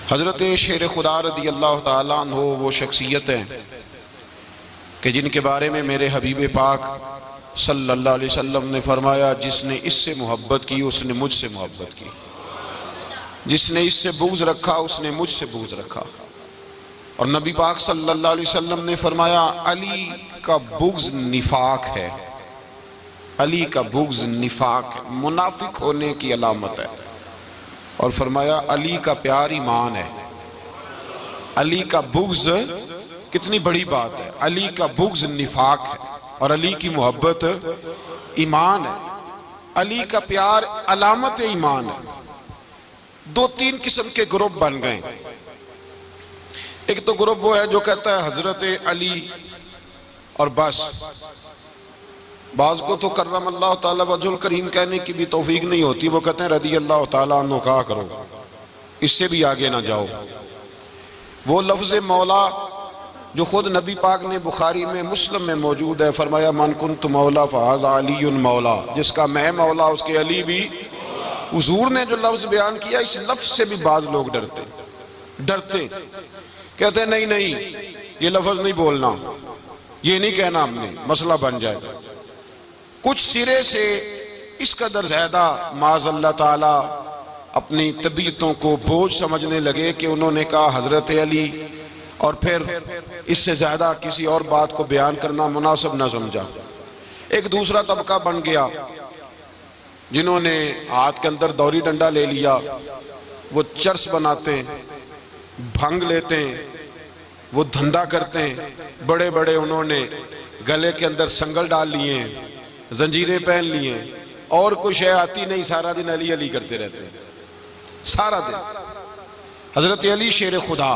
हज़रत शेर खुदा रदी अल्लाह ताला अन्हो वो शख्सियत हैं कि जिनके बारे में मेरे हबीब पाक सल्लल्लाहु अलैहि वसल्लम ने फरमाया, जिसने इससे मोहब्बत की उसने मुझसे मोहब्बत की, जिसने इससे बुग़्ज़ रखा उसने मुझसे बुग़्ज़ रखा। और नबी पाक सल्लल्लाहु अलैहि वसल्लम ने फरमाया, अली का बुग़्ज़ निफाक है, अली का बुग़्ज़ निफाक है, मुनाफिक होने की अलामत है। और फरमाया अली का प्यार ईमान है। अली का बुग़्ज़ कितनी बड़ी बात है, अली का बुग़्ज़ निफाक है और अली की मोहब्बत ईमान है। अली का प्यार अलामत ईमान है। दो तीन किस्म के ग्रुप बन गए। एक तो ग्रुप वो है जो कहता है हजरत अली और बस। बाज़ को तो कर्रम अल्लाह ताला वजहुल करीम कहने की भी तौफीक नहीं होती, वो कहते हैं रदी अल्लाह ताला अन्हु कहा करो, इससे भी आगे ना जाओ। वो लफ्ज़ मौला जो खुद नबी पाक ने बुखारी में मुस्लिम में मौजूद है, फरमाया मन कुन्तु मौला फ़हाज़ा अलीयुन मौला, जिसका मैं मौला उसके अली भी। हुज़ूर ने जो लफ्ज़ बयान किया, इस लफ्ज़ से भी बाज़ लोग डरते कहते हैं नहीं नहीं ये लफ्ज़ नहीं बोलना, ये नहीं कहना, हमने मसला बन जाएगा। कुछ सिरे से इस कदर ज़्यादा माज़ अल्लाह ताला अपनी तबीयतों को बोझ समझने लगे कि उन्होंने कहा हज़रत अली, और फिर इससे ज़्यादा किसी और बात को बयान करना मुनासिब न समझा। एक दूसरा तबका बन गया जिन्होंने हाथ के अंदर दौरी डंडा ले लिया, वो चर्स बनाते हैं, भंग लेते हैं, वो धंधा करते हैं, बड़े बड़े उन्होंने गले के अंदर संगल डाल लिए हैं, जंजीरें पहन लिए, और कुछ है आती नहीं, सारा दिन अली अली करते रहते हैं सारा दिन। हजरत अली शेर खुदा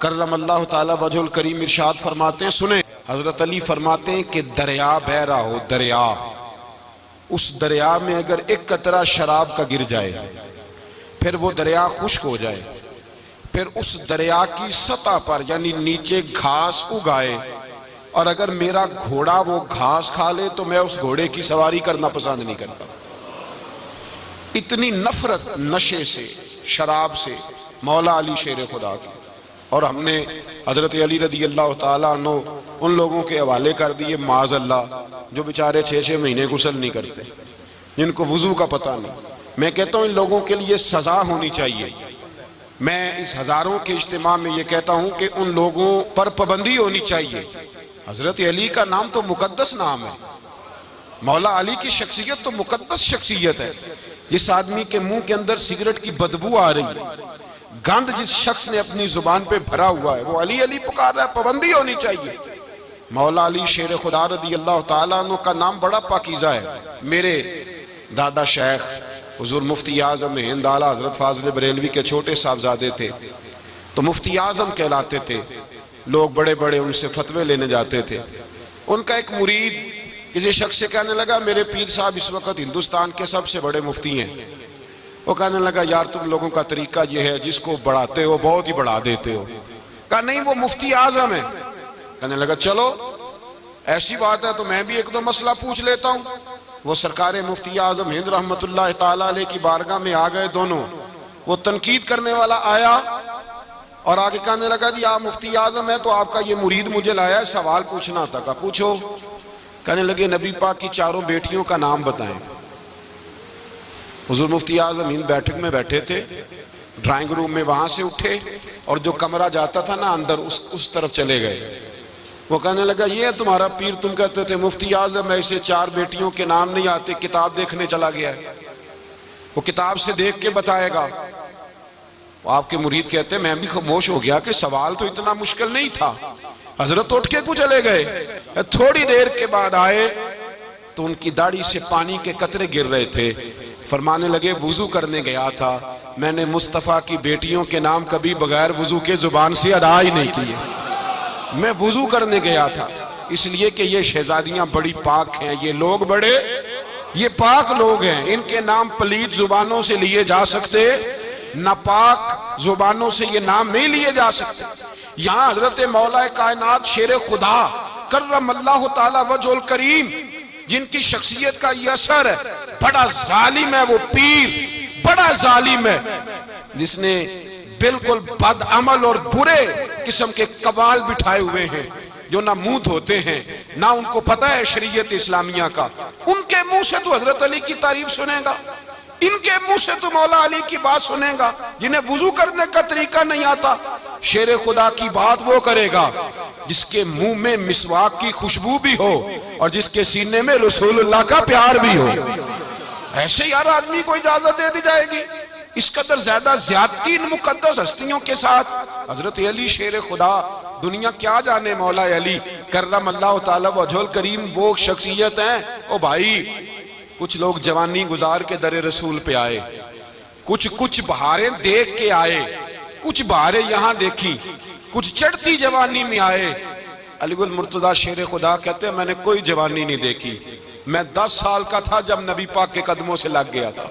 कर्रम अल्लाह ताला वजहुल करीम इरशाद फरमाते हैं, सुने हजरत अली फरमाते हैं कि दरिया बह रहा हो, दरिया, उस दरिया में अगर एक कतरा शराब का गिर जाए, फिर वो दरिया खुश्क हो जाए, फिर उस दरिया की सतह पर यानी नीचे घास उगाए, और अगर मेरा घोड़ा वो घास खा ले तो मैं उस घोड़े की सवारी करना पसंद नहीं करता। इतनी नफरत नशे से, शराब से मौला अली शेर खुदा की। और हमने हजरत अली रदी अल्लाह ताला अन्हु उन लोगों के हवाले कर दिए माज़ अल्लाह, जो बेचारे 6-6 महीने गुस्ल नहीं करते, जिनको वुजू का पता नहीं। मैं कहता हूँ इन लोगों के लिए सजा होनी चाहिए। मैं इस हजारों के इज्तिमा में ये कहता हूँ कि उन लोगों पर पाबंदी होनी चाहिए। हजरत अली का नाम तो मुकद्दस नाम है, मौला अली की शख्सियत तो मुकद्दस शख्सियत है। जिस आदमी के मुंह के अंदर सिगरेट की बदबू आ रही है, गंद जिस शख्स ने अपनी जुबान पे भरा हुआ है, वो अली अली पुकार रहा है, पाबंदी होनी चाहिए। मौला अली शेर खुदा रदी अल्लाह ताला अन्हु का नाम बड़ा पाकीज़ा है। मेरे दादा शेख हुजूर मुफ्ती आज़म हिंद आला हजरत फाजिल बरेलवी के छोटे साहबजादे थे, तो मुफ्ती आज़म कहलाते थे। लोग बड़े बड़े उनसे फतवे लेने जाते थे। उनका एक मुरीद किसी शख्स से कहने लगा, मेरे पीर साहब इस वक्त हिंदुस्तान के सबसे बड़े मुफ्ती हैं। वो कहने लगा, यार तुम लोगों का तरीका ये है, जिसको बढ़ाते हो बहुत ही बढ़ा देते हो। कहा नहीं, वो मुफ्ती आज़म है। कहने लगा चलो ऐसी बात है तो मैं भी एक दो मसला पूछ लेता हूँ। वो सरकार मुफ्ती आज़म हिंद रहमतुल्लाह ताला अलैह की बारगाह में आ गए दोनों। वो तनकीद करने वाला आया और आगे कहने लगा, जी आप मुफ्ती आज़म है तो आपका ये मुरीद मुझे लाया है, सवाल पूछना था। कहा पूछो। कहने लगे, नबी पाक की चारों बेटियों का नाम बताएं। हुजूर मुफ्ती आज़म हिंद बैठक में बैठे थे, ड्राइंग रूम में, वहां से उठे और जो कमरा जाता था ना अंदर, उस तरफ चले गए। वो कहने लगा, ये है तुम्हारा पीर, तुम कहते थे मुफ्ती आज़म ऐसे 4 बेटियों के नाम नहीं आते, किताब देखने चला गया है, वो किताब से देख के बताएगा। आपके मुरीद कहते मैं भी खामोश हो गया कि सवाल तो इतना मुश्किल नहीं था। हजरत उठ के कुछ चले गए। थोड़ी देर के बाद आए तो उनकी दाढ़ी से पानी के कतरे गिर रहे थे। फरमाने लगे, वुजू करने गया था, मैंने मुस्तफ़ा की बेटियों के नाम कभी बगैर वुजू के जुबान से अदा ही नहीं किए। मैं वुजू करने गया था इसलिए कि ये शहजादियां बड़ी पाक हैं, ये लोग बड़े ये पाक लोग हैं, इनके नाम पलीद जुबानों से लिए जा सकते, नापाक जुबानों से ये नाम नहीं लिए जा सकते। यहाँ हजरत मौला कायनात शेर खुदा कर्रम अल्लाह ताला वजहुल करीम, जिनकी शख्सियत का ये असर है, बड़ा जालिम है वो पीर, बड़ा जालिम है, जिसने बिल्कुल बदअमल और बुरे किस्म के कवाल बिठाए हुए हैं, जो ना मुंह धोते हैं, ना उनको पता है शरीयत इस्लामिया का। उनके मुंह से तो हजरत अली की तारीफ सुनेगा, इनके मुंह से तो मौला अली की बात सुनेगा। जिन्हें वुजू करने का तरीका नहीं आता, शेर खुदा की बात वो करेगा जिसके मुंह में मिसवाक की खुशबू भी हो और जिसके सीने में रसूलुल्लाह का प्यार भी हो। ऐसे यार आदमी को इजाजत दे दी जाएगी? इस कदर ज्यादा ज्यादती इन मुकद्दस हस्तियों के साथ। हजरत अली शेर खुदा, दुनिया क्या जाने मौला अली करम अल्लाह ताला वजहुल करीम वो शख्सियत हैं। ओ भाई, कुछ लोग जवानी गुजार के दरे रसूल पे आए, कुछ बहारें देख के आए, कुछ बहारें यहां देखी, कुछ चढ़ती जवानी में आए। अलीगुल मुर्तजा शेर खुदा कहते हैं मैंने कोई जवानी नहीं देखी। मैं 10 साल का था जब नबी पाक के कदमों से लग गया था।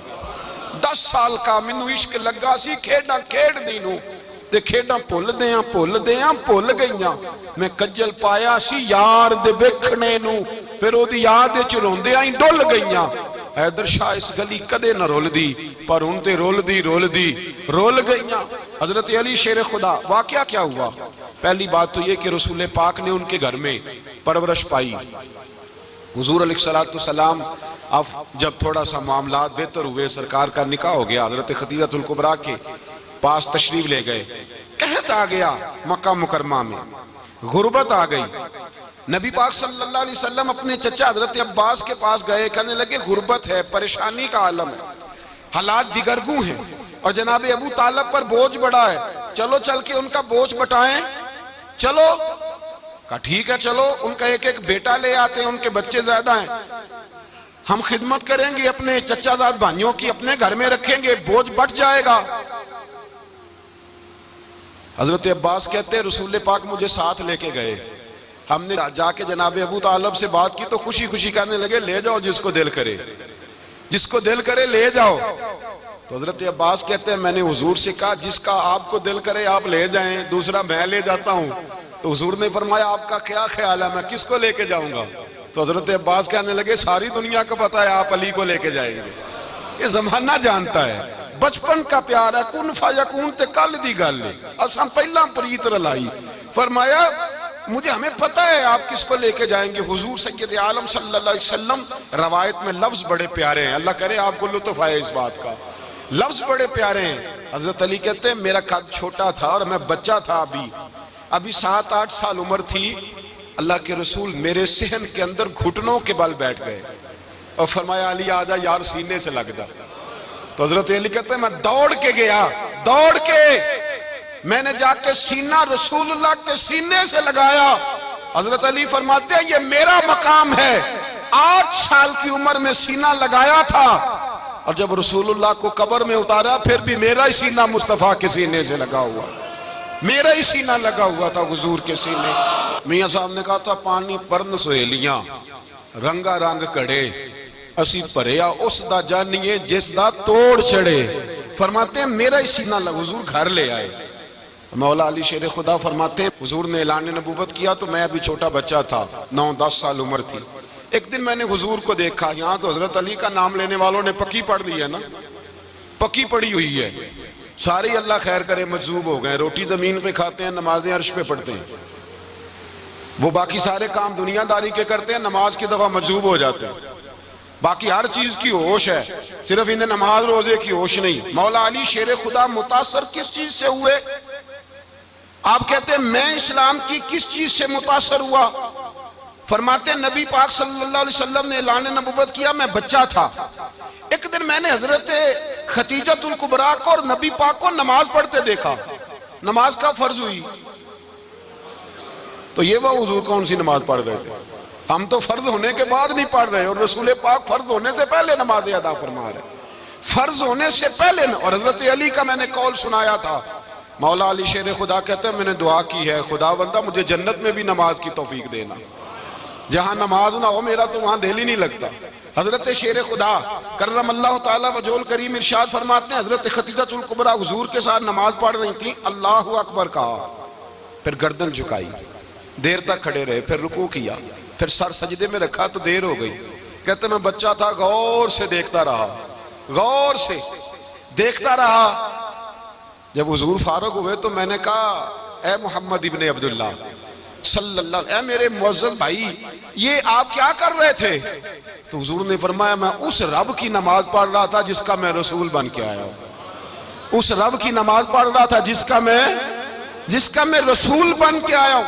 10 साल का मैनू इश्क लगा सी, खेडा खेड दी नू ते खेडा भुल गईयां। मैं कज्जल पाया सी यार दे वेखणे नू, फिर ओदी याद विच रोंदियां ही डुल गईयां। हैदर शाह इस गली कदे न रुलदी, पर हुण ते रुल गईयां। हजरत अली शेर खुदा, वाकया क्या हुआ? पहली बात तो ये कि रसूल पाक ने उनके घर में परवरिश पाई। हुजूर अलैहिस्सलाम अब जब थोड़ा सा मामलात बेहतर हुए, सरकार का निकाह हो गया, हजरत खदीजतुल कुबरा के पास तशरीफ ले गए। कहत आ गया मक्का मुकरमा में, गुर्बत आ गई। नबी पाक सल्लल्लाहु अलैहि वसल्लम अपने चचा हजरत अब्बास के पास गए, कहने लगे गुर्बत है, परेशानी का आलम है, हालात दिगरगू हैं और जनाब अबू तालिब पर बोझ बड़ा है, चलो चल के उनका बोझ बटाएं। चलो, कहा ठीक है चलो। उनका एक एक बेटा ले आते हैं, उनके बच्चे ज्यादा हैं, हम खिदमत करेंगे अपने चचाजाद भाइयों की, अपने घर में रखेंगे, बोझ बट जाएगा। हजरत अब्बास कहते हैं रसूल पाक मुझे साथ लेके गए। हमने जाके जनाब अबू तालिब से बात की तो खुशी खुशी कहने लगे ले जाओ जिसको दिल करे ले जाओ। तो हजरत अब्बास कहते हैं मैंने हुजूर से कहा जिसका आपको दिल करे आप ले जाएं, दूसरा मैं ले जाता हूं। तो हुजूर ने फरमाया आपका क्या ख्याल है, मैं किसको लेके जाऊंगा? तो हजरत अब्बास कहने लगे सारी दुनिया को पता है आप अली को लेके जाएंगे, ये जमाना जानता है, बचपन का प्यार है, कुन फयकून ते कल दी गल है, असां पहला प्रीत रलाई। फरमाया मुझे हमें पता है आप किसको लेके जाएंगे। हुजूर सय्यद आलम सल्लल्लाहु अलैहि वसल्लम, रवायत में लफ्ज बड़े प्यारे हैं, अल्लाह करे आपको लुत्फ आए इस बात का, लफ्ज बड़े प्यारे हैं। हजरत अली कहते हैं मेरा कद छोटा था और मैं बच्चा था, अभी 7-8 साल उम्र थी। अल्लाह के रसूल मेरे सहन के अंदर घुटनों के बल बैठ गए और फरमाया अली आजा यार सीने से लग जा। तो हजरत अली कहते हैं मैं दौड़ के गया, दौड़ के मैंने जाके सीना रसूलुल्लाह के सीने से लगाया। हजरत अली फरमाते हैं ये मेरा मकाम है, 8 साल की उम्र में सीना लगाया था और जब रसूलुल्लाह को कब्र में उतारा फिर भी मेरा ही सीना मुस्तफा के सीने से लगा हुआ, मेरा ही सीना लगा हुआ था हुजूर के सीने। मियां साहब ने कहा था पानी परन सहेलियां रंगा रंग कड़े, असी भरिया उस दा जानिए जिस दा तोड़ चढ़े। फरमाते हैं मेरा ही सीना लगा। हुजूर घर ले आए, मौला अली शेर खुदा फरमाते हैं हुजूर ने ऐलान नबूवत किया तो मैं अभी छोटा बच्चा था, 9-10 साल उम्र थी। एक दिन मैंने हुजूर को देखा, यहाँ तो हजरत अली का नाम लेने वालों ने पक्की पढ़ ली है ना, पक्की पड़ी हुई है, सारे अल्लाह खैर करे मजूब हो गए, रोटी जमीन पे खाते हैं, नमाजें अर्श पे पढ़ते हैं, वो बाकी सारे काम दुनियादारी के करते हैं, नमाज की दफा मजूब हो जाते हैं, बाकी हर चीज की होश है, सिर्फ इन्हें नमाज रोजे की होश नहीं। मौला अली शेर खुदा मुतासर किस चीज से हुए? आप कहते हैं मैं इस्लाम की किस चीज से मुतासर हुआ? फरमाते नबी पाक सल्लल्लाहु अलैहि वसल्लम ने ऐलान नबूवत किया, मैं बच्चा था। एक दिन मैंने हजरत खदीजतुल कुबरा को और नबी पाक को नमाज पढ़ते देखा, नमाज का फर्ज हुई तो ये वह हुजूर कौन सी नमाज पढ़ रहे थे? हम तो फर्ज होने के बाद नहीं पढ़ रहे और रसूल पाक फर्ज होने से पहले नमाज अदा फरमा रहे, फर्ज होने से पहले। और हजरत अली का मैंने कौल सुनाया था, मौला अली शेर खुदा कहते हैं मैंने दुआ की है खुदा बंदा मुझे जन्नत में भी नमाज की तौफीक देना, जहां नमाज ना हो मेरा तो वहां दिल ही नहीं लगता। हजरत शेर खुदा करम अल्लाह ताला वजहुल करीम इरशाद फरमाते हैं हजरत खदीजतुल कुबरा हुजूर के साथ नमाज पढ़ रही थी, अल्लाहु अकबर कहा, फिर गर्दन झुकाई, देर तक खड़े रहे, फिर रुकू किया, फिर सर सजदे में रखा तो देर हो गई। कहते मैं बच्चा था, गौर से देखता रहा, गौर से देखता रहा। जब हुजूर फारूक हुए तो मैंने कहा, ए मोहम्मद इब्ने अब्दुल्लाह सल्लल्लाहु, ए मेरे मुअज्जम भाई, ये आप क्या कर रहे थे? तो हुजूर ने फरमाया, मैं उस रब की नमाज पढ़ रहा था जिसका मैं रसूल बन के आया हूं। उस रब की नमाज पढ़ रहा था जिसका मैं रसूल बन के आया हूं।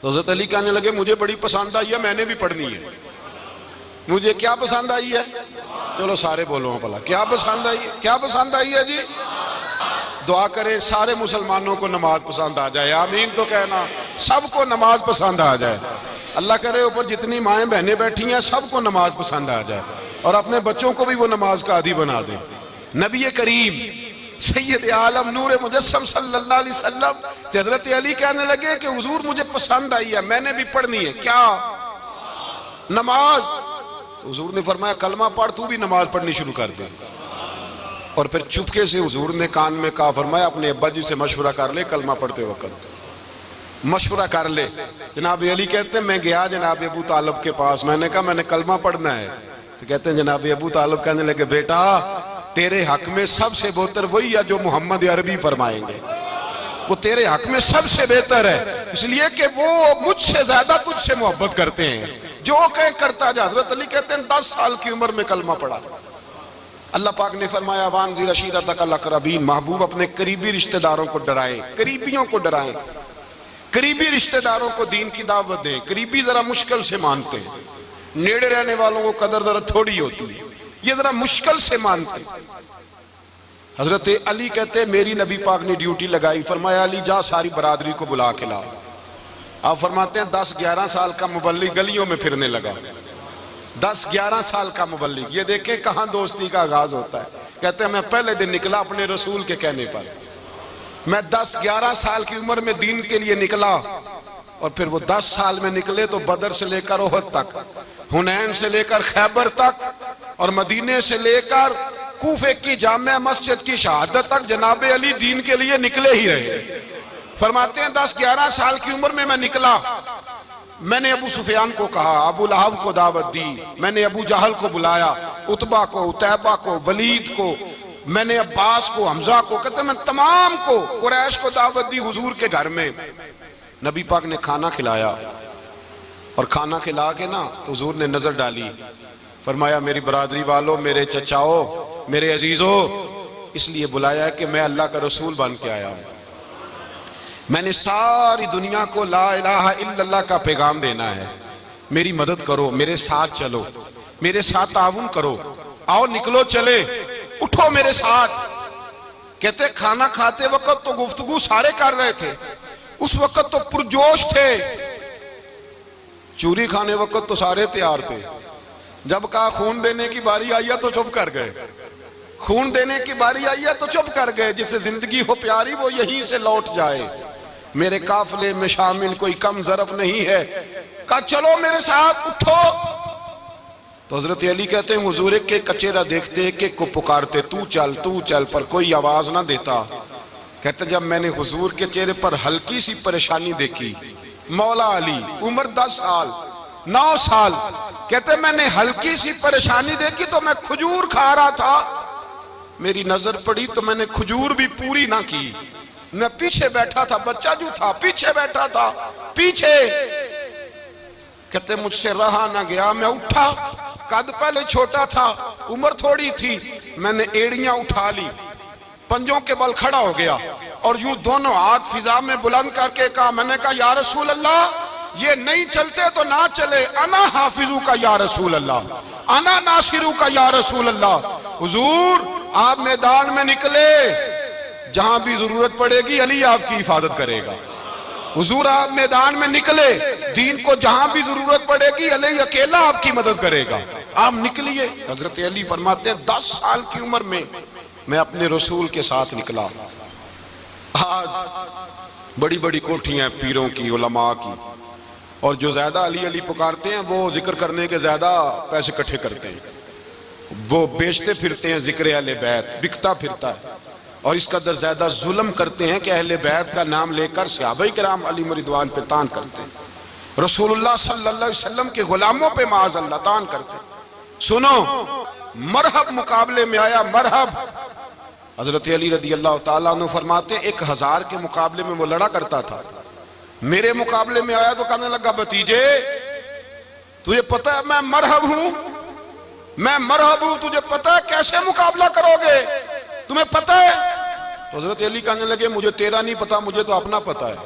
तो हज़रत अली कहने लगे, मुझे बड़ी पसंद आई है, मैंने भी पढ़नी है। मुझे क्या पसंद आई है? चलो सारे बोलो भला, क्या पसंद आई है? क्या पसंद आई है जी? दुआ करें सारे मुसलमानों को नमाज पसंद आ जाए, आमीन तो कहना। सबको नमाज पसंद आ जाए, अल्लाह करे ऊपर जितनी माएँ बहनें बैठी हैं सबको नमाज पसंद आ जाए, और अपने बच्चों को भी वो नमाज का आदी बना दें। नबी करीम सैयद आलम नूर मुजस्सम सल्लल्लाहु अलैहि वसल्लम से हजरत अली कहने लगे कि हुजूर मुझे पसंद आई है, मैंने भी पढ़नी है। क्या? नमाज। तो हुजूर ने फरमाया, कलमा पढ़, तू भी नमाज पढ़नी शुरू कर दे। और फिर चुपके से हुजूर ने कान में कहा, फरमाया अपने अब्बा जी से मशवरा कर ले, कलमा पढ़ते वक्त मशवरा कर ले। जनाब अली कहते हैं, मैं गया जनाब अबू तालिब के पास, मैंने कहा मैंने कलमा पढ़ना है। तो कहते हैं जनाब अबू तालिब कहने लगे, बेटा तेरे हक में सबसे बेहतर वही है जो मोहम्मद अरबी फरमाएंगे, वो तेरे हक में सबसे बेहतर है, इसलिए कि वो मुझसे ज्यादा तुझसे मोहब्बत करते हैं, जो कहे करता जा। हजरत अली कहते हैं 10 साल की उम्र में कलमा पढ़ा। अल्लाह पाक ने फरमाया, वानज़िर अशीरतकल अक़रबीन, महबूब अपने करीबी रिश्तेदारों को डराए, करीबियों को डराएं, करीबी रिश्तेदारों को दीन की दावत दें। करीबी जरा मुश्किल से मानते हैं, नेड़े रहने वालों को कदर जरा थोड़ी होती है, ये जरा मुश्किल से मानते। हजरत अली कहते मेरी नबी पाक ने ड्यूटी लगाई, फरमाया अली जा सारी बरादरी को बुला के ला। आप फरमाते हैं 10-11 साल का मुबल्लिग गलियों में फिरने लगा। 10-11 साल का मुबल्लिग, ये देखें कहां दोस्ती का आगाज होता है। कहते हैं मैं पहले दिन निकला अपने रसूल के कहने पर, मैं 10-11 साल की उम्र में दीन के लिए निकला, और फिर वो 10 साल में निकले तो बदर से लेकर ओहद तक, हुनैन से लेकर खैबर तक, और मदीने से लेकर कूफे की जामे मस्जिद की शहादत तक जनाब अली दीन के लिए निकले ही रहे। फरमाते हैं 10-11 साल की उम्र में मैं निकला, मैंने अबू सुफियान को कहा, अबू लहब को दावत दी, मैंने अबू जहल को बुलाया, उतबा को, उतैबा को, वलीद को, मैंने अब्बास को, हमजा को, कहते मैं तमाम को, कुरैश को दावत दी हुजूर के घर में। नबी पाक ने खाना खिलाया, और खाना खिला के ना तो हुजूर ने नजर डाली, फरमाया मेरी बरादरी वालों, मेरे चचाओ, मेरे अजीजों, इसलिए बुलाया है कि मैं अल्लाह का रसूल बन के आया हूं। मैंने सारी दुनिया को ला इलाहा इल्लल्लाह का पैगाम देना है, मेरी मदद करो, मेरे साथ चलो, मेरे साथ ताउन करो, आओ निकलो चले, उठो मेरे साथ। कहते खाना खाते वक्त तो गुफ्तगू सारे कर रहे थे, उस वक्त तो पुरजोश थे, चूरी खाने वक्त तो सारे तैयार थे, जब कहा खून देने की बारी आई है तो चुप कर गए, खून देने की बारी आई है तो चुप कर गए। जिसे जिंदगी हो प्यारी वो यहीं से लौट जाए, मेरे काफिले में शामिल कोई कम ज़रफ नहीं है। कहा चलो मेरे साथ उठो। तो हजरत अली कहते हैं हुजूर के कचेरा देखते एक को पुकारते, तू चल, पर कोई आवाज ना देता। कहते जब मैंने हुजूर के चेहरे पर हल्की सी परेशानी देखी, मौला अली उम्र 10 साल 9 साल, कहते मैंने हल्की सी परेशानी देखी तो मैं खजूर खा रहा था, मेरी नजर पड़ी तो मैंने खजूर भी पूरी ना की, मैं पीछे बैठा था, बच्चा जो था पीछे बैठा था, पीछे। कहते मुझसे रहा ना गया, मैं उठा, कद पहले छोटा था, उम्र थोड़ी थी, मैंने एड़ियां उठा ली, पंजों के बल खड़ा हो गया, और यूं दोनों हाथ फिजा में बुलंद करके कहा, मैंने कहा या रसूल अल्लाह ये नहीं चलते तो ना चले, अना हाफिजू का या रसूल अल्लाह, अना नासिरू का या रसूल अल्लाह। हुजूर आप मैदान में निकले, जहां भी जरूरत पड़ेगी अली आपकी हिफाजत करेगा। हुजूर आप मैदान में निकले, दीन को जहां भी जरूरत पड़ेगी अली अकेला आपकी मदद करेगा, आप निकलिए। हजरत अली फरमाते हैं 10 साल की उम्र में मैं अपने रसूल के साथ निकला। आज बड़ी बड़ी कोठियां पीरों की, उलमा की, और जो ज्यादा अली अली पुकारते हैं वो जिक्र करने के ज्यादा पैसे इकट्ठे करते हैं, वो बेचते फिरते हैं जिक्र अहले बैत, बिकता फिरता है, और इस कदर ज्यादा जुल्म करते हैं कि अहले बैत का नाम लेकर सहाबाए किराम अली रिदवान पे तान करते हैं, रसूलुल्लाह सल्लल्लाहु अलैहि वसल्लम के गुलामों पे माअज़ल्लाह तान करते हैं। सुनो, मरहब मुकाबले में आया, मरहब हजरत अली रदी अल्लाह ताला अन्हु फरमाते 1000 के मुकाबले में वो लड़ा करता था। मेरे मुकाबले में आया तो कहने लगा भतीजे तुझे पता है मैं मरहब हूं, मैं मरहब हूं, तुझे पता है कैसे मुकाबला करोगे, तुम्हें पता है? तो हजरत अली कहने लगे मुझे तेरा नहीं पता, मुझे तो अपना पता है।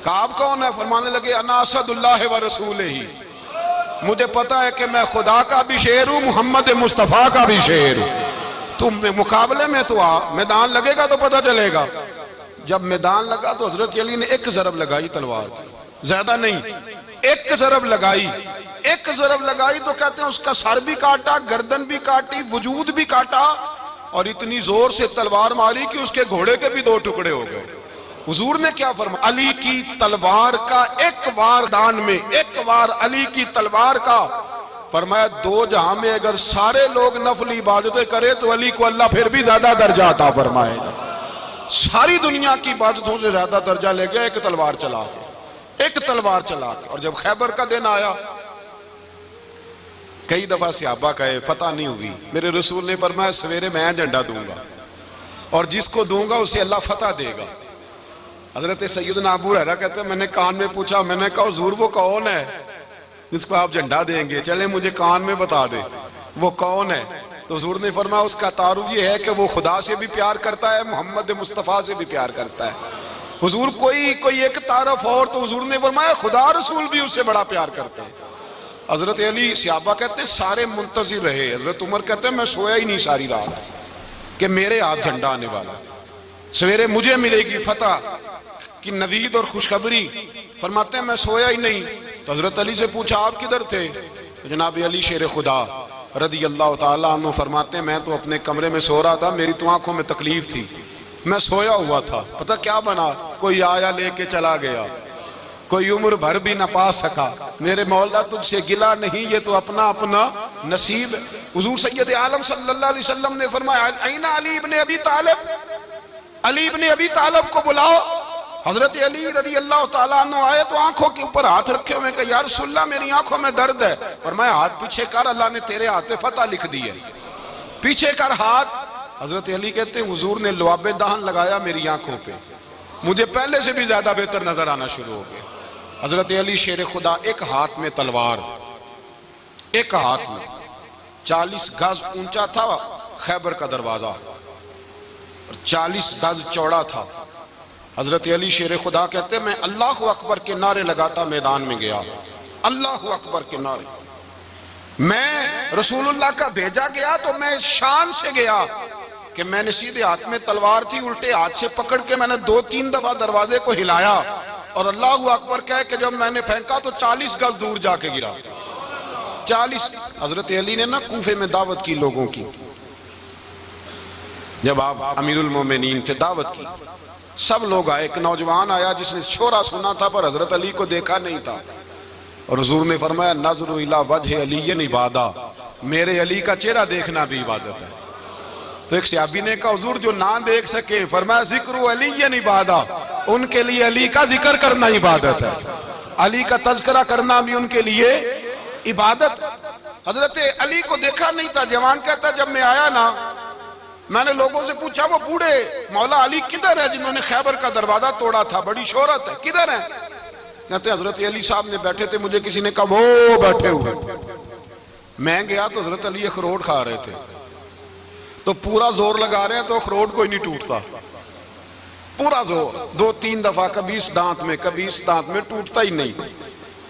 कहा आप कौन है? फरमाने लगे अना असदुल्लाह व रसूल ही, मुझे पता है कि मैं खुदा का भी शेर हूं, मोहम्मद मुस्तफा का भी शेर हूं। तुम मुकाबले में तो आ, मैदान लगेगा तो पता चलेगा। जब मैदान लगा तो हजरत अली ने एक जरब लगाई तलवार की, ज्यादा नहीं, एक जरब लगाई। एक जरब लगाई तो कहते हैं उसका सर भी काटा, गर्दन भी काटी, वजूद भी काटा, और इतनी जोर से तलवार मारी कि उसके घोड़े के भी 2 टुकड़े हो गए। हुजूर ने क्या फरमाया? अली की तलवार का एक वार दान में, एक वार अली की तलवार का, फरमाया 2 जहां में अगर सारे लोग नफली इबादतें करे तो अली को अल्लाह फिर भी ज्यादा दर्जा अता फरमाएगा। सारी दुनिया की इबादतों से ज्यादा दर्जा ले गया एक तलवार चला के, एक तलवार चला के। और जब खैबर का दिन आया, कई दफा सहाबा कहे फतह नहीं हुई, मेरे रसूल ने फरमाया सवेरे मैं झंडा दूंगा और जिसको दूंगा उसे अल्लाह फतह देगा। हजरत सैयदना अबू हुरैरा कहते हैं मैंने कान में पूछा, मैंने कहा हुजूर वो कौन है जिसको आप झंडा देंगे? चले मुझे कान में बता दे वो कौन है। तो हुजूर ने फरमाया उसका तारुफ ये है कि वो खुदा से भी प्यार करता है, मोहम्मद मुस्तफ़ा से भी प्यार करता है। हुजूर कोई एक तारफ और, तो हुजूर ने फरमाया खुदा रसूल भी उससे बड़ा प्यार करते हैं। हजरत अली सहाबा कहते हैं सारे मुंतजिर रहे। हजरत उमर कहते हैं मैं सोया ही नहीं सारी रात कि मेरे हाथ झंडा आने वाला, सवेरे मुझे मिलेगी फतह की नवीद और खुशखबरी। फरमाते हैं मैं सोया ही नहीं। तो हजरत अली से पूछा आप किधर थे? तो जनाब अली शेर खुदा रदी अल्लाह ताला अन्हु फरमाते हैं मैं तो अपने कमरे में सो रहा था, मेरी तो आंखों में तकलीफ थी, मैं सोया हुआ था। पता क्या बना? कोई आया लेके चला गया, कोई उम्र भर भी ना पा सका। मेरे मौला तुझसे गिला नहीं, ये तो अपना अपना नसीब। हुजूर सैयद आलम सल्लल्लाहु अलैहि वसल्लम ने फरमाया ऐना अली इब्ने अबी तालिब, अली इब्ने अबी तालिब को बुलाओ। हजरत अली रज़ी अल्लाह ताला अन्हु आए तो आंखों के ऊपर हाथ रखे हुए, कहा या रसूलल्लाह मेरी आंखों में दर्द है। फरमाया हाथ पीछे कर, अल्लाह ने तेरे हाथ पे फतह लिख दी है, पीछे कर हाथ। हजरत अली कहते हैं हुजूर ने लुआबे दहन लगाया मेरी आंखों पे, मुझे पहले से भी ज्यादा बेहतर नजर आना शुरू हो गया। हजरत अली शेर खुदा, एक हाथ में तलवार, एक हाथ में 40 गज ऊंचा था खैबर का दरवाजा और 40 गज चौड़ा था। हजरत अली शेर खुदा कहते मैं अल्लाह अकबर के नारे लगाता मैदान में गया, अल्लाह अकबर के नारे। मैं रसूलुल्लाह का भेजा गया तो मैं शान से गया कि मैंने सीधे हाथ में तलवार थी, उल्टे हाथ से पकड़ के मैंने 2-3 दफा दरवाजे को हिलाया और अल्लाह अकबर कह के जब मैंने फेंका तो 40 गज दूर जाके गिरा। 40। हजरत अली ने ना कूफे में दावत की लोगों की, जब आप अमीरुल मोमिनीन थे, दावत की, सब लोग आए। एक नौजवान आया जिसने शोरा सुना था पर हजरत अली को देखा नहीं था, और हुजूर ने फरमाया नज़्रु इला वजह अलीयन इबादा, मेरे अली का चेहरा देखना भी इबादत है। तो एक सहाबी ने कहा हुजूर जो ना देख सके, फरमाया जिक्र अलीयन इबादा, उनके लिए अली का जिक्र करना इबादत है, अली का तज़किरा करना भी उनके लिए इबादत। हजरत अली को देखा नहीं था। जवान कहता जब मैं आया ना, मैंने लोगों से पूछा वो बूढ़े मौला अली किधर है जिन्होंने खैबर का दरवाजा तोड़ा था, बड़ी शोहरत है, किधर है? कहते हजरत अली साहब ने बैठे थे, मुझे किसी ने कहा वो बैठे हुए। मैं गया तो हजरत अली अखरोट खा रहे थे, तो पूरा जोर लगा रहे हैं तो अखरोट कोई नहीं टूटता, पूरा जोर 2-3 दफा, कभी इस दांत में कभी इस दांत में, टूटता ही नहीं।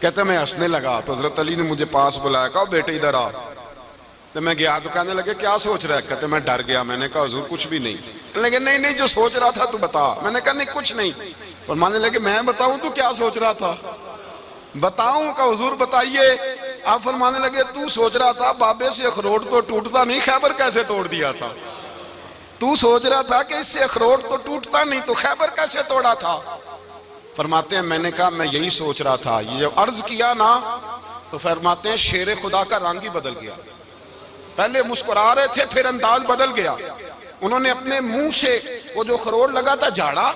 कहते मैं हंसने लगा तो हजरत अली ने मुझे पास बुलाया, कहा बेटे इधर आ। तो मैं गया तो कहने लगे क्या सोच रहा है? कहते मैं डर गया। मैंने कहा हुजूर कुछ भी नहीं। लगे नहीं नहीं जो सोच रहा था तू बता। मैंने कहा नहीं कुछ नहीं। और मानने लगे मैं बताऊं तू क्या सोच रहा था? बताऊं? का हुजूर बताइए। आप फरमाने लगे तू सोच रहा था बाबे से अखरोट तो टूटता नहीं, खैबर कैसे तोड़ दिया था? तू सोच रहा था कि इससे अखरोट तो टूटता नहीं तो खैबर कैसे तोड़ा था? फरमाते हैं मैंने कहा मैं यही सोच रहा था। ये जब अर्ज किया ना तो फरमाते हैं शेर खुदा का रंग ही बदल गया। पहले मुस्कुरा रहे थे फिर अंदाज बदल गया। उन्होंने अपने मुंह से वो जो खरोट लगा था झाड़ा,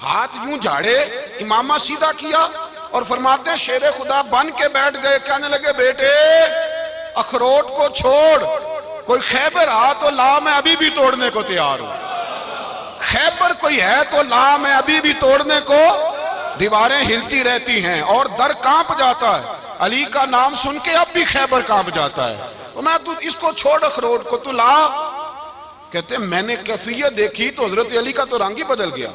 हाथ यूं झाड़े, इमामा सीधा किया और फरमाते हैं शेर खुदा बन के बैठ गए। कहने लगे बेटे अखरोट को छोड़, कोई खैबर आ तो ला, मैं अभी भी तोड़ने को तैयार हूं। खैबर कोई है तो लाम है, अभी भी तोड़ने को दीवारें हिलती रहती हैं और दर कांप जाता है। अली का नाम सुन के अब भी खैबर कांप जाता है। तो मैं तू इसको छोड़ अखरोट को, तू ला। कहते मैंने कैफियत देखी तो हजरत अली का तो रंग ही बदल गया।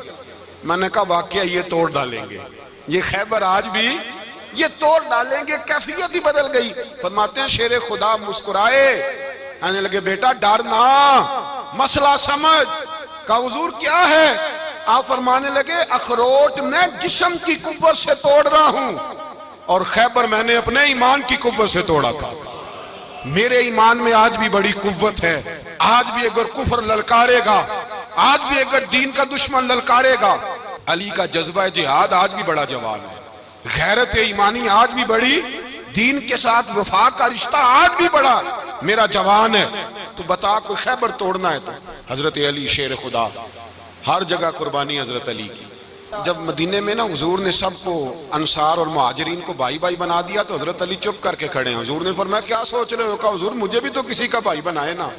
मैंने कहा वाकया ये तोड़ डालेंगे, ये खैबर आज भी ये तोड़ डालेंगे, कैफियत ही बदल गई। फरमाते हैं शेरे खुदा मुस्कुराए, कहने लगे बेटा डरना, मसला समझ। का हुजूर क्या है? आप फरमाने लगे अखरोट मैं जिस्म की कुव्वत से तोड़ रहा हूं और खैबर मैंने अपने ईमान की कुव्वत से तोड़ा था। मेरे ईमान में आज भी बड़ी कुव्वत है। आज भी अगर कुफर ललकारेगा, आज भी अगर दीन का दुश्मन ललकारेगा, अली का जज्बा जिहाद आज भी बड़ा जवान है। गैरत ईमानी आज भी बड़ी, दीन के साथ वफा का रिश्ता आज भी बड़ा मेरा जवान है। तो बता कोई खैबर तोड़ना है तो हजरत अली शेर खुदा, हर जगह कुर्बानी हजरत अली की। जब मदीने में ना हुजूर ने सबको अंसार और मुहाजिरीन को भाई भाई बना दिया तो हजरत अली चुप करके खड़े हैं। हुजूर ने फरमाया क्या सोच रहे हो? कहा हुजूर मुझे भी तो किसी का भाई बनाए ना।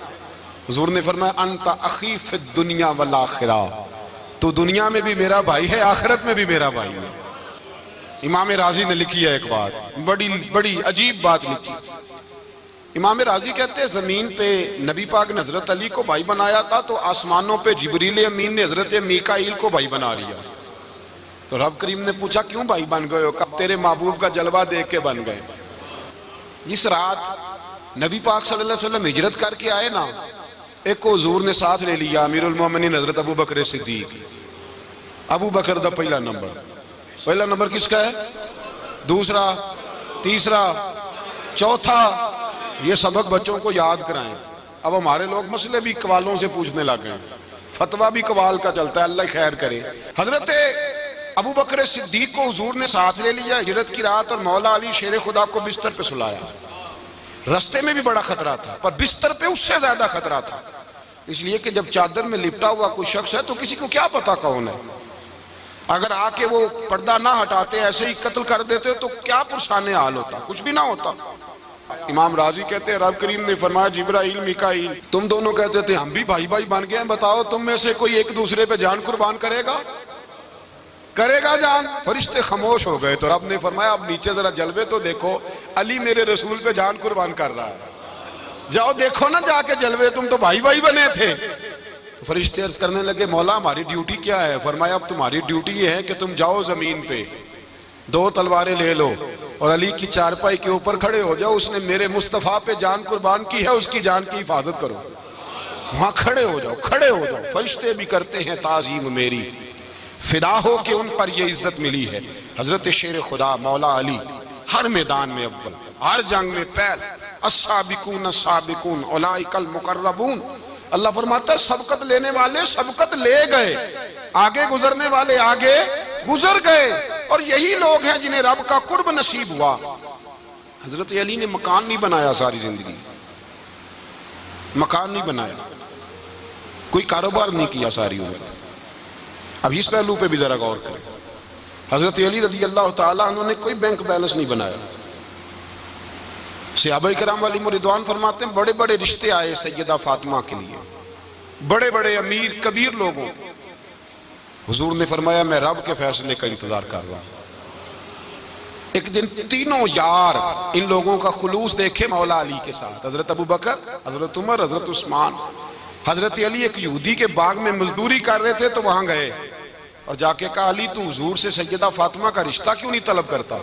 हुजूर ने फरमाया अंता अखी फिद दुनिया वल आखिरा, तो दुनिया में भी मेरा भाई है, आखिरत में भी मेरा भाई है। इमाम राजी ने लिखी है एक बात, बड़ी बड़ी अजीब बात लिखी। इमाम राजी कहते हैं जमीन पे नबी पाक ने हजरत अली को भाई बनाया था तो आसमानों पे जिब्रील अमीन ने हजरत मीकाईल को भाई बना लिया। तो रब करीम ने पूछा क्यों भाई बन गए हो? कब तेरे महबूब का जलवा देख के बन गए। जिस रात नबी पाक सल्लल्लाहु अलैहि वसल्लम हिजरत करके आए ना, एक को हुजूर ने साथ ले लिया, अमीरुल मोमिनीन हजरत अबू बकर सिद्दीक। अबू बकर दा पहला नंबर किसका है? दूसरा, तीसरा, चौथा। ये सबक बच्चों को याद कराएं। अब हमारे लोग मसले भी कवालों से पूछने लग गए, फतवा भी कवाल का चलता है, अल्लाह खैर करे। हजरत अबू बकर सिद्दीक को हुजूर ने साथ ले लिया हिजरत की रात और मौला अली शेर खुदा को बिस्तर पे सुलाया। रास्ते में भी बड़ा खतरा था पर बिस्तर पे उससे ज्यादा खतरा था, इसलिए कि जब चादर में लिपटा हुआ कोई शख्स है तो किसी को क्या पता कौन है। अगर आके वो पर्दा ना हटाते ऐसे ही कत्ल कर देते तो क्या पुरसाने हाल होता, कुछ भी ना होता। इमाम राजी कहते हैं रब करीम ने फरमाया जिब्राइल मीकाईल तुम दोनों कहते थे हम भी भाई भाई बन गए, बताओ तुम में से कोई एक दूसरे पे जान कुर्बान करेगा जान? फरिश्ते खामोश हो गए। तो रब ने फरमाया अब नीचे जरा जलवे तो देखो, अली मेरे रसूल पे जान कुर्बान कर रहा है, जाओ देखो ना जाके जलवे, तुम तो भाई भाई बने थे। तो फरिश्ते अर्ज करने लगे मौला हमारी ड्यूटी क्या है? फरमाया अब तुम्हारी ड्यूटी ये है कि तुम जाओ जमीन पे, दो तलवारें ले लो और अली की चारपाई के ऊपर खड़े हो जाओ, उसने मेरे मुस्तफा पे जान कुर्बान की है, उसकी जान की हिफाजत करो। वहां खड़े हो जाओ। फरिश्ते भी करते हैं ताजीम मेरी, फिदा हो कि उन पर ये इज्जत मिली है। हजरत शेर खुदा मौला अली हर मैदान में अव्वल, हर जंग में पहल। अस्साबिकून अस्साबिकून उलाइकल मुकर्रबून। अल्लाह फरमाता है सबकत लेने वाले सबकत ले गए, आगे गुजरने वाले आगे गुजर गए, और यही लोग हैं जिन्हें रब का कुर्ब नसीब हुआ। हजरत अली ने मकान नहीं बनाया, सारी जिंदगी मकान नहीं बनाया, कोई कारोबार नहीं किया सारी उम्र। अब इस पहलू पे भी जरा गौर करें। हजरत अली रज़ी अल्लाह ताला अन्हु ने कोई बैंक बैलेंस नहीं बनाया। सहाबा किराम वाली रिदवान फरमाते हैं बड़े बड़े रिश्ते आए सैयदा फातिमा के लिए, बड़े बड़े अमीर कबीर लोगों। हुजूर ने फरमाया मैं रब के फैसले का इंतजार कर रहा हूं। एक दिन तीनों यार इन लोगों का खुलूस देखे मौला अली के साथ, हजरत अबू बकर, हजरत उमर, हजरत उस्मान। हजरत अली एक यहूदी के बाग में मजदूरी कर रहे थे तो वहां गए और जाके कहा अली तू हुजूर से सैयदा फातिमा का रिश्ता क्यों नहीं तलब करता?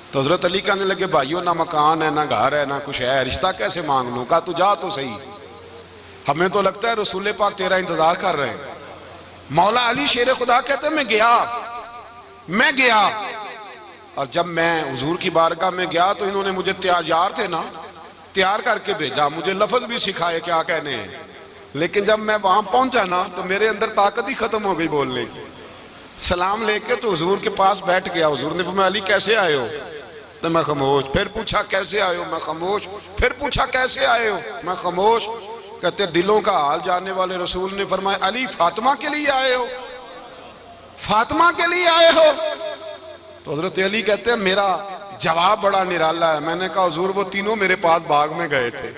तो हजरत अली कहने लगे भाइयों ना मकान है ना घर है ना कुछ है, रिश्ता कैसे मांग लूं? कहा तू जा तो सही, हमें तो लगता है रसूल पाक तेरा इंतजार कर रहे हैं। मौला अली शेर खुदा कहते मैं गया और जब मैं हुजूर की बारगाह में गया तो इन्होंने मुझे तैयार थे ना, तैयार करके भेजा, मुझे लफ्ज भी सिखाए क्या कहने हैं। लेकिन जब मैं वहां पहुंचा ना तो मेरे अंदर ताकत ही खत्म हो गई बोलने की। सलाम लेके तो हुजूर के पास बैठ गया। हुजूर ने फरमाया अली कैसे आए हो? तो मैं खामोश। फिर पूछा कैसे आए हो? मैं खामोश। फिर पूछा कैसे आए हो? मैं खामोश। कहते दिलों का हाल जानने वाले रसूल ने फरमाया अली फातिमा के लिए आए हो? फातिमा के लिए आए हो? तो हजरत अली कहते हैं मेरा जवाब बड़ा निराला है। मैंने कहा हुजूर वो तीनों मेरे पास बाग में गए थे,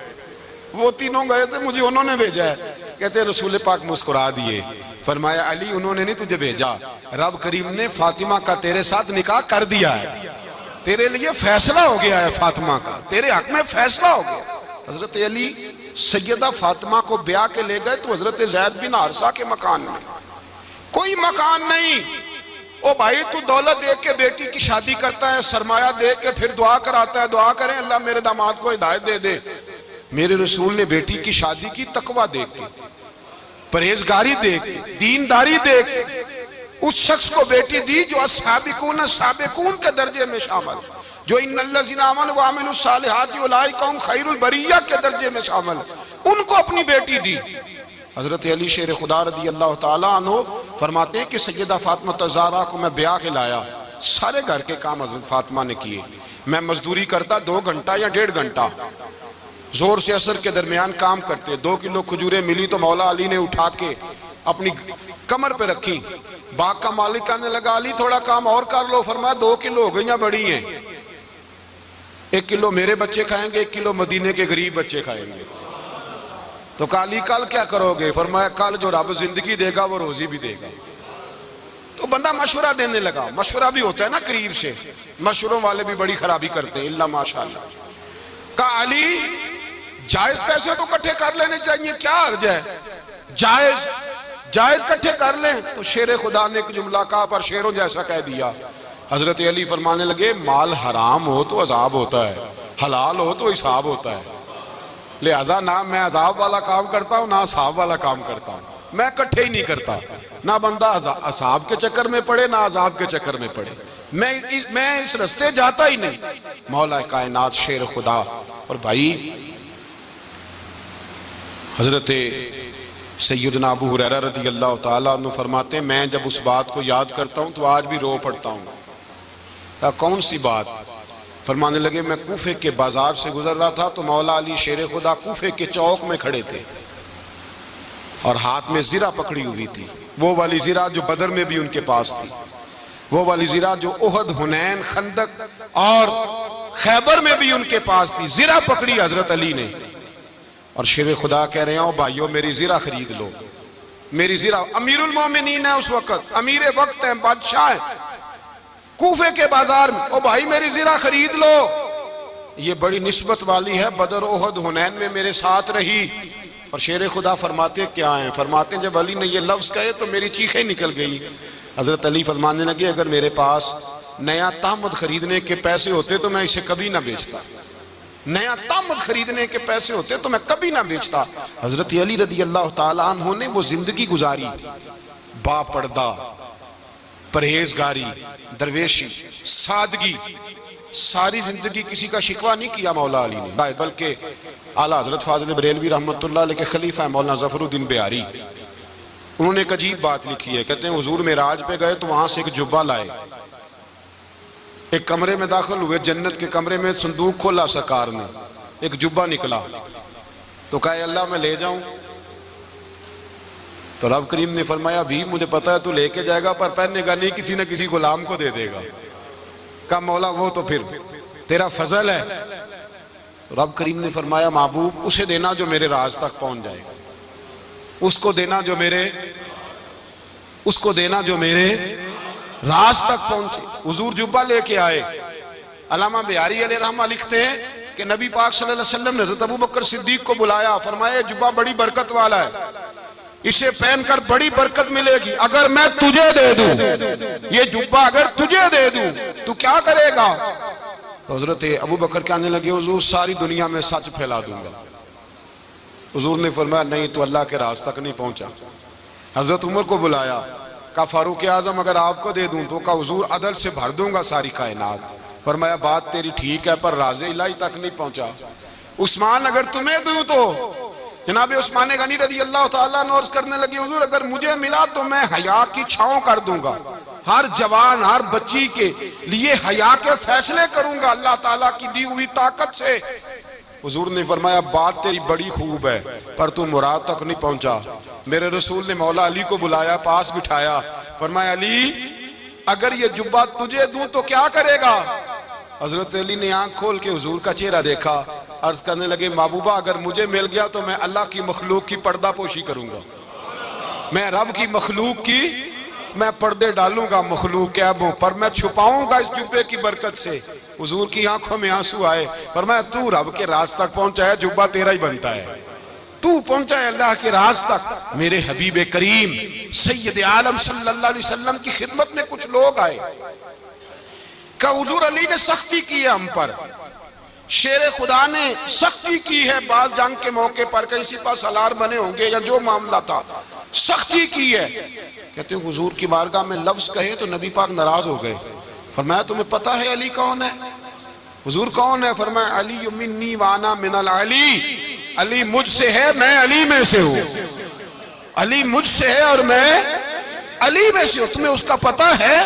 वो तीनों गए थे, मुझे उन्होंने भेजा है। कहते रसूल पाक मुस्कुरा दिए, फरमाया अली उन्होंने नहीं तुझे भेजा, रब करीम ने फातिमा का तेरे साथ निकाह कर दिया है, तेरे लिए फैसला हो गया है, फातिमा का तेरे हक में फैसला हो गया। हजरत अली सैयदा फातिमा को ब्याह के ले गए तो हजरत ज़ैद बिन हारिसा के मकान में, कोई मकान नहीं। ओ भाई तू दौलत देख के बेटी की शादी करता है, सरमाया देख के फिर दुआ कराता है, दुआ करें अल्लाह मेरे दामाद को हिदायत दे दे। मेरे रसूल ने बेटी की शादी की तकवा देख के, परहेजगारी देख के, दीनदारी देख के उस शख्स को बेटी दी जो अस्साबिकून साबिकून के दर्जे में शामिल, जो इन्नल्लज़ीना आमनू व अमिलुस सालिहाति उलाइका हुम खैरुल बरिया के दर्जे में शामिल, उनको अपनी बेटी दी। हजरत अली शेर खुदा रज़ी अल्लाह ताला अन्हु फरमाते हैं कि सैयदा फातिमा ज़हरा को मैं ब्याह के लाया, सारे घर के काम हजरत फातिमा ने किए। मैं मजदूरी करता 2 घंटा या 1.5 घंटा, जोर से असर के दरमियान काम करते। 2 किलो खजूरें मिली तो मौला अली ने उठा के अपनी कमर पे रखी। बाग का मालिक कहने लगा अली थोड़ा काम और कर लो। फरमाया 2 किलो हो गई बड़ी हैं, 1 किलो मेरे बच्चे खाएंगे, 1 किलो मदीने के गरीब बच्चे खाएंगे। तो काली कल क्या करोगे? फरमाया कल जो रब जिंदगी देगा वो रोजी भी देगा। तो बंदा मशवरा देने लगा। मशवरा भी होता है ना करीब से, मशवरों वाले भी बड़ी खराबी करते हैं इल्ला माशाअल्लाह। कहा अली जायज पैसे तो इकट्ठे कर लेने चाहिए, क्या अर्ज है, जायज इकट्ठे कर लें। तो शेर खुदा ने एक जुमला कहा पर शेरों जैसा कह दिया। हजरत अली फरमाने लगे माल हराम हो तो अजाब होता है, हलाल हो तो हिसाब होता है, लिहाजा ना मैं अजाब वाला काम करता हूँ ना हिसाब वाला काम करता हूँ, मैं इकट्ठे ही नहीं करता। ना बंदा असाब के चक्कर में पड़े ना अजाब के चक्कर में पड़े, मैं इस रास्ते जाता ही नहीं। मौला कायनात शेर खुदा। और भाई हजरत सैयदना अबू हुरैरा रज़ी अल्लाह ताला अन्हु फरमाते हैं मैं जब उस बात को याद करता हूँ तो आज भी रो पड़ता हूँ। कौन सी बात? फरमाने लगे मैं कूफे के बाजार से गुजर रहा था तो मौला अली शेर खुदा कूफे के चौक में खड़े थे और हाथ में ज़िरा पकड़ी हुई थी, वो वाली ज़िरा जो बदर में भी उनके पास थी, वो वाली ज़िरा जो उहद, हुनैन, खंदक और खैबर में भी उनके पास थी। ज़िरा पकड़ी हजरत अली ने और शेर खुदा कह रहे हो भाइयों मेरी ज़िरा खरीद लो, मेरी ज़िरा। अमीरुल मोमिनीन है उस वक्त, अमीर वक्त है, बादशाह है, कूफे के बाजार में। ओ भाई मेरी ज़िरा खरीद लो, ये बड़ी निस्बत वाली है, बदर, उहद, हुनैन में मेरे साथ रही। और शेर खुदा फरमाते क्या हैं? फरमाते जब अली ने ये लफ्ज़ कहे तो मेरी चीखें निकल गई। हजरत अली फरमाने लगे अगर मेरे पास नया तामद खरीदने के पैसे होते तो मैं इसे कभी ना बेचता, नया तामद खरीदने के पैसे होते तो मैं कभी ना बेचता। हजरत अली रज़ी अल्लाह ताला अन्हु ने वो जिंदगी गुजारी, बापर्दा, परहेजगारी, दरवेशी, सादगी, सारी जिंदगी किसी का शिकवा नहीं किया मौला अली ने, बल्कि आला हजरत फाजिल बरेलवी रहमतुल्लाह अलैह के खलीफा है मौलाना ज़फरुद्दीन बिहारी, उन्होंने एक अजीब बात लिखी है। कहते हैं हुजूर मेराज पे गए तो वहां से एक जुब्बा लाए, एक कमरे में दाखिल हुए, जन्नत के कमरे में संदूक खोला सरकार ने, एक जुब्बा निकला तो कहा अल्लाह मैं ले जाऊं? तो रब करीम ने फरमाया भी मुझे पता है तू लेके जाएगा पर पहनेगा नहीं, किसी न किसी गुलाम को दे देगा। कहा मौला वो तो फिर तेरा फजल है। तो रब करीम ने फरमाया महबूब उसे देना जो मेरे राज तक पहुंच जाए, उसको देना जो मेरे, उसको देना जो मेरे राज तक पहुंचे। हुजूर जुब्बा लेके आए। अल्लामा बिहारी अलैहि रहमा लिखते हैं कि नबी पाक सल्लल्लाहु अलैहि वसल्लम ने हज़रत अबू बकर सिद्दीक को बुलाया, फरमाया जुब्बा बड़ी बरकत वाला है, इसे पहनकर बड़ी बरकत मिलेगी, अगर मैं तुझे दे दूं, ये जुब्बा अगर तुझे दे दूं तू क्या करेगा? तो हजरत अबू बकर कहने लगे हुजूर सारी दुनिया में सच फैला दूंगा। हुजूर ने फरमाया नहीं तो अल्लाह के राज तक नहीं पहुंचा। हजरत उमर को बुलाया, कहा फारूक आजम अगर आपको दे दूं तो कहा हुजूर अदल से भर दूंगा सारी कायनात। फरमाया बात तेरी ठीक है पर राज़े इलाही तक नहीं पहुंचा। उस्मान अगर तुम्हें दूं तो जनाब उस्मान गनी रज़ी अल्लाह ताला अन्हु अर्ज़ करने लगे हुजूर अगर मुझे मिला तो मैं हया की छांव कर दूंगा, हर जवान हर बच्ची के लिए हया के फैसले करूंगा अल्लाह ताला की दी हुई ताकत से। हुजूर ने फरमाया बात तेरी बड़ी खूब है पर तू मुराद तक नहीं पहुंचा। मेरे रसूल ने मौला अली को बुलाया, पास बिठाया, फरमाया अली अगर ये जुब्बा तुझे दूं तो क्या करेगा? हजरत अली ने आंख खोल के हुजूर का चेहरा देखा, अर्ज करने लगे महबूबा अगर मुझे मिल गया तो मैं अल्लाह की मखलूक की पर्दा पोशी करूंगा। मैं रब की मखलूक की मैं पर्दे डालूंगा मखलूक के ऐबों पर, मैं छुपाऊंगा इस जुब्बे की बरकत से। हुजूर की आंखों में आंसू आए, फरमाया तू रब के राज तक पहुंचा है, जुब्बा तेरा ही बनता है, तू पहुंचा है अल्लाह के राज तक। मेरे हबीब करीम सैयद आलम सल्लल्लाहु अलैहि वसल्लम की खिदमत में कुछ लोग आए, का हुजूर अली ने सख्ती की है हम पर, शेर खुदा ने सख्ती की है, बाल जंग के मौके पर कहीं सिपा सलार बने होंगे या जो मामला था, सख्ती की है। कहते हैं हुजूर की बारगाह में लफ्ज कहे तो नबी पाक नाराज हो गए। फरमाया तुम्हें पता है अली कौन है? हुजूर कौन है? फरमाया अली मिन्नी वाना मिनल अली, अली मुझसे है मैं अली में से हूं, अली मुझसे है और मैं अली में से हूं, तुम्हें उसका पता है?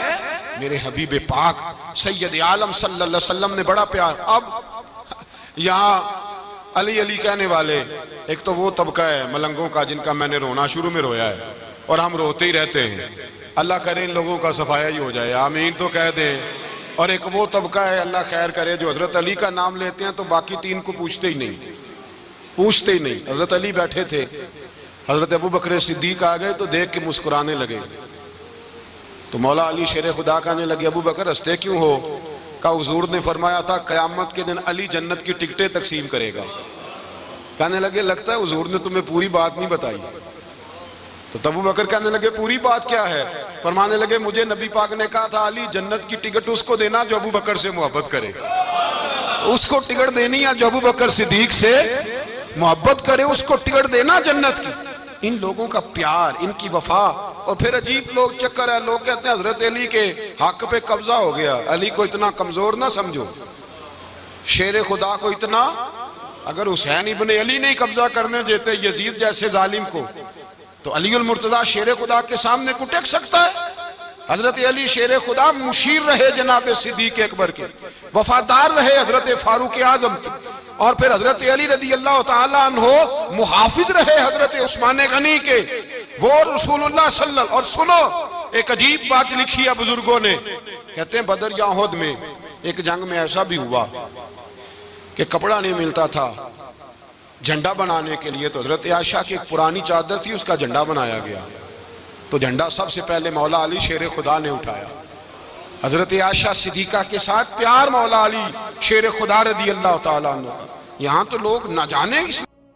मेरे हबीब पाक सैयद आलम सल्लल्लाहु अलैहि वसल्लम ने बड़ा प्यार। अब यहाँ अली अली कहने वाले एक तो वो तबका है मलंगों का जिनका मैंने रोना शुरू में रोया है और हम रोते ही रहते हैं, अल्लाह करे इन लोगों का सफाया ही हो जाए, आमीन तो कह दें। और एक वो तबका है अल्लाह खैर करे जो हजरत अली का नाम लेते हैं तो बाकी तीन को पूछते ही नहीं, पूछते ही नहीं। हजरत अली बैठे थे, हजरत अबू बकर सिद्दीक आ गए तो देख के मुस्कुराने लगे, तो मौला अली शेर खुदा कहने लगे अबू बकर हंसते क्यों हो? का हुजूर ने फरमाया था कयामत के दिन अली जन्नत की टिकटें तकसीम करेगा। कहने लगे लगता है हुजूर ने तुम्हें पूरी बात नहीं बताई। तो अबू बकर कहने लगे पूरी बात क्या है? फरमाने लगे मुझे नबी पाक ने कहा था अली जन्नत की टिकट उसको देना जो अबू बकर से मोहब्बत करे, उसको टिकट देनी है जो अबू बकर सिद्दीक से मोहब्बत करे, उसको टिकट देना जन्नत की। इन लोगों का प्यार, इनकी वफा। और फिर अजीब लोग चक्कर है, लोग कहते हैं हजरत अली के हक पे कब्जा हो गया, अली को इतना कमजोर ना समझो, शेर खुदा को इतना, अगर हुसैन इब्ने अली नहीं कब्जा करने देते यजीद जैसे जालिम को तो अली उल मुर्तजा शेर खुदा के सामने कुटेक सकता है। हजरत अली शेर खुदा मुशीर रहे जनाब सिद्दीक अकबर के, वफादार रहे हजरत फारूक आजम के, और फिर हजरत अली रदी अल्लाह ताला अन्हो मुहाफिज रहे हजरत उस्मान गनी के, वो रसूलुल्लाह सल्लल्लाहु। और सुनो एक अजीब बात लिखी है बुजुर्गों ने, कहते हैं बदर या उहद में एक जंग में ऐसा भी हुआ कि कपड़ा नहीं मिलता था झंडा बनाने के लिए, तो हजरत आयशा की एक पुरानी चादर थी उसका झंडा बनाया गया, तो झंडा सबसे पहले मौला अली शेर खुदा ने उठाया। हजरत आयशा सिद्दीका के साथ प्यार मौला अली शेर खुदा रदी अल्लाह ताला अन्हु। यहाँ तो लोग न जाने